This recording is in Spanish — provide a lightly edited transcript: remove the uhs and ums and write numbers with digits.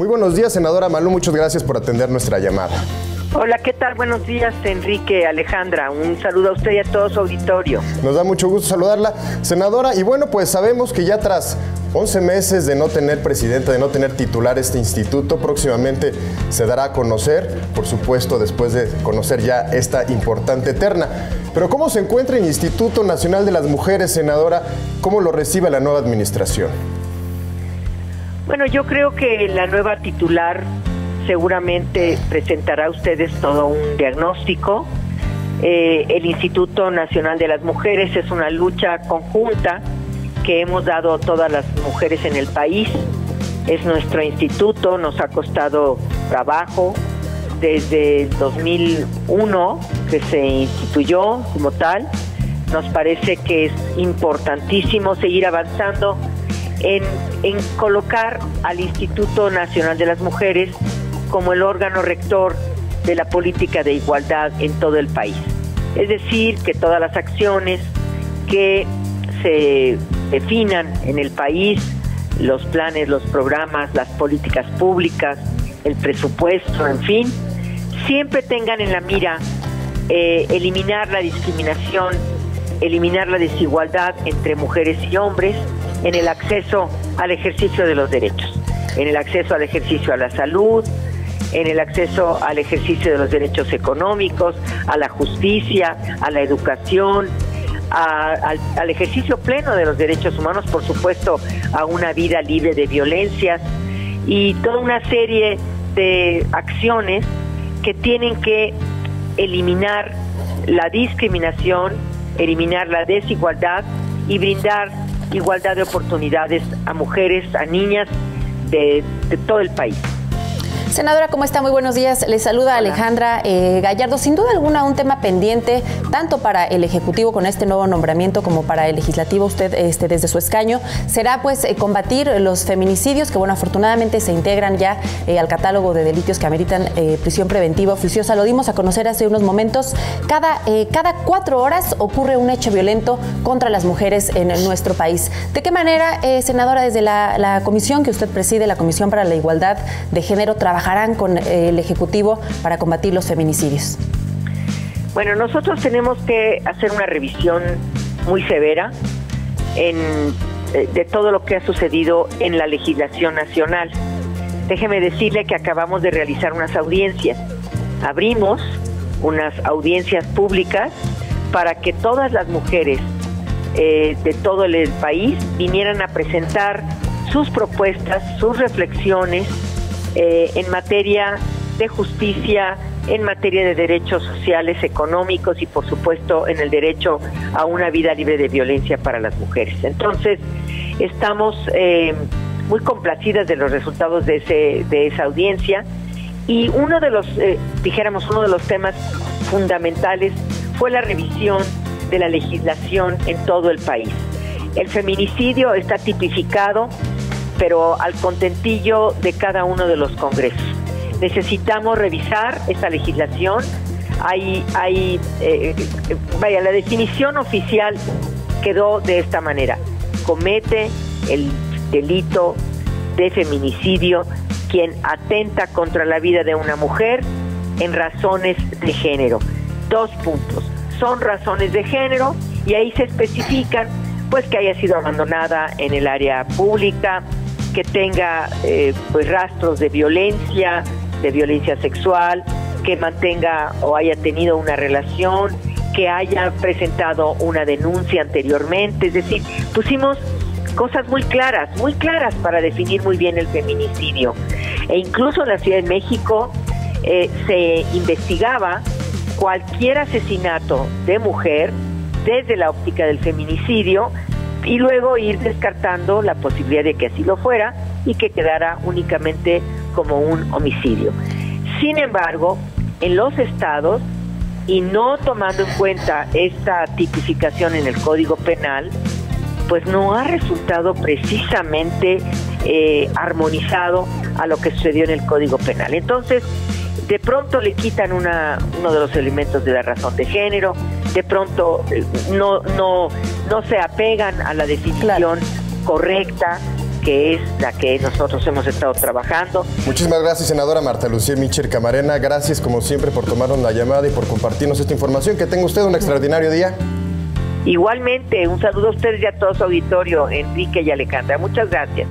Muy buenos días, senadora Malú, muchas gracias por atender nuestra llamada. Hola, ¿qué tal? Buenos días, Enrique, Alejandra. Un saludo a usted y a todo su auditorio. Nos da mucho gusto saludarla, senadora. Y bueno, pues sabemos que ya tras 11 meses de no tener presidente, de no tener titular este instituto, próximamente se dará a conocer, por supuesto, después de conocer ya esta importante terna. Pero ¿cómo se encuentra el Instituto Nacional de las Mujeres, senadora? ¿Cómo lo recibe la nueva administración? Bueno, yo creo que la nueva titular seguramente presentará a ustedes todo un diagnóstico. El Instituto Nacional de las Mujeres es una lucha conjunta que hemos dado todas las mujeres en el país. Es nuestro instituto, nos ha costado trabajo desde el 2001 que se instituyó como tal. Nos parece que es importantísimo seguir avanzando en colocar al Instituto Nacional de las Mujeres como el órgano rector de la política de igualdad en todo el país. Es decir, que todas las acciones que se definan en el país, los planes, los programas, las políticas públicas, el presupuesto, en fin, siempre tengan en la mira eliminar la discriminación, eliminar la desigualdad entre mujeres y hombres en el acceso al ejercicio de los derechos, en el acceso al ejercicio a la salud, en el acceso al ejercicio de los derechos económicos, a la justicia, a la educación, al ejercicio pleno de los derechos humanos, por supuesto, a una vida libre de violencias y toda una serie de acciones que tienen que eliminar la discriminación, eliminar la desigualdad y brindar igualdad de oportunidades a mujeres, a niñas de todo el país. Senadora, ¿cómo está? Muy buenos días. Le saluda Alejandra Gallardo. Sin duda alguna, un tema pendiente, tanto para el Ejecutivo con este nuevo nombramiento como para el Legislativo, usted desde su escaño, será pues combatir los feminicidios que, bueno, afortunadamente se integran ya al catálogo de delitos que ameritan prisión preventiva oficiosa. Lo dimos a conocer hace unos momentos. Cada 4 horas ocurre un hecho violento contra las mujeres en nuestro país. ¿De qué manera, senadora, desde la comisión que usted preside, la Comisión para la Igualdad de Género, trabajarán con el Ejecutivo para combatir los feminicidios? Bueno, nosotros tenemos que hacer una revisión muy severa de todo lo que ha sucedido en la legislación nacional. Déjeme decirle que acabamos de realizar unas audiencias. Abrimos unas audiencias públicas para que todas las mujeres de todo el país vinieran a presentar sus propuestas, sus reflexiones en materia de justicia, en materia de derechos sociales, económicos y por supuesto en el derecho a una vida libre de violencia para las mujeres. Entonces, estamos muy complacidas de los resultados de esa audiencia y uno de los temas fundamentales fue la revisión de la legislación en todo el país. El feminicidio está tipificado, pero al contentillo de cada uno de los congresos. Necesitamos revisar esa legislación. La definición oficial quedó de esta manera: comete el delito de feminicidio quien atenta contra la vida de una mujer en razones de género. 2 puntos. Son razones de género y ahí se especifican pues que haya sido abandonada en el área pública, que tenga pues rastros de violencia sexual, que mantenga o haya tenido una relación, que haya presentado una denuncia anteriormente. Es decir, pusimos cosas muy claras para definir muy bien el feminicidio. E incluso en la Ciudad de México se investigaba cualquier asesinato de mujer desde la óptica del feminicidio y luego ir descartando la posibilidad de que así lo fuera y que quedara únicamente como un homicidio. Sin embargo, en los estados, y no tomando en cuenta esta tipificación en el Código Penal, pues no ha resultado precisamente armonizado a lo que sucedió en el Código Penal. Entonces, de pronto le quitan uno de los elementos de la razón de género, de pronto no se apegan a la definición correcta que es la que nosotros hemos estado trabajando. Muchísimas gracias, senadora Marta Lucía Mitchell Camarena. Gracias, como siempre, por tomarnos la llamada y por compartirnos esta información. Que tenga usted un extraordinario día. Igualmente, un saludo a ustedes y a todo su auditorio, Enrique y Alejandra. Muchas gracias.